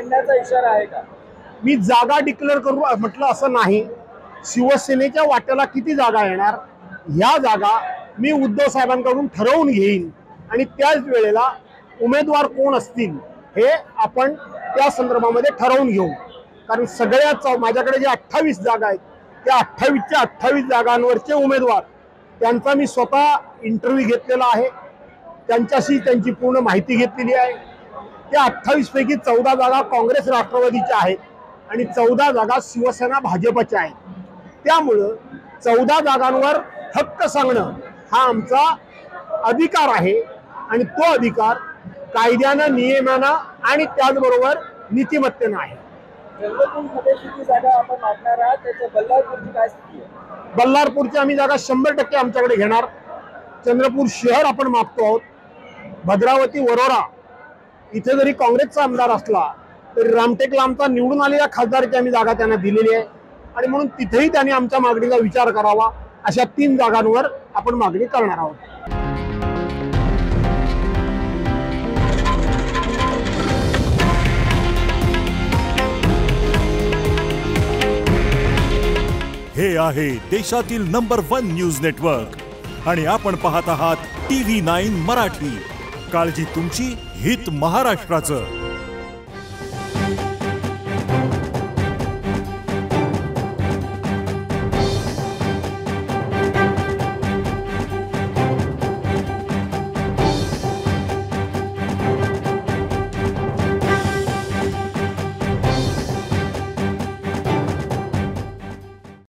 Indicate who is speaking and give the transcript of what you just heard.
Speaker 1: लढण्याचा इशारा आहे का?
Speaker 2: मी जागा डिक्लेअर करू म्हटलं असं नाही। शिवसेनेच्या वाट्याला किती जागा येणार ह्या जागा मी उद्धव साहेबांकडून ठरवून घेईन आणि त्याच वेळेला उमेदवार कोण असतील हे आपण त्या संदर्भामध्ये ठरवून घेऊ। कारण सगळ्याच माझ्याकडे जे 28 जागा आहेत त्या 28च्या 28 जागांवरचे उमेदवार त्यांचा मी स्वतः इंटरव्ह्यू घेतलेला आहे, त्यांच्याशी त्यांची पूर्ण माहिती घेतलेली आहे। त्या 28 पैकी 14 जागा काँग्रेस राष्ट्रवादीच्या आहेत आणि 14 जागा शिवसेना भाजपच्या आहेत। त्यामुळे 14 जागांवर हक्क सांगणं हा आमचा अधिकार आहे आणि तो अधिकार कायद्यानं नियमानं आणि त्याचबरोबर नीतिमत्तेनं आहे।
Speaker 1: चंद्रपूरमध्ये किती जागा आपण मागणार आहात त्याच्या बल्लारपूरची काय स्थिती आहे?
Speaker 2: बल्लारपूरची आम्ही जागा 100% आमच्याकडे घेणार। चंद्रपूर शहर आपण मागतो आहोत। भद्रावती वरोरा इथे जरी काँग्रेसचा आमदार असला तरी रामटेकला आमचा निवडून आलेल्या खासदारची आम्ही जागा त्यांना दिलेली आहे आणि म्हणून तिथेही त्यांनी आमच्या मागणीचा विचार करावा। अशा 3 जागांवर आपण मागणी करणार आहोत।
Speaker 3: हे आहे देशातील नंबर 1 न्यूज नेटवर्क आणि आपण पाहत आहात TV9 मराठी। काळजी तुमची, हित महाराष्ट्राचं।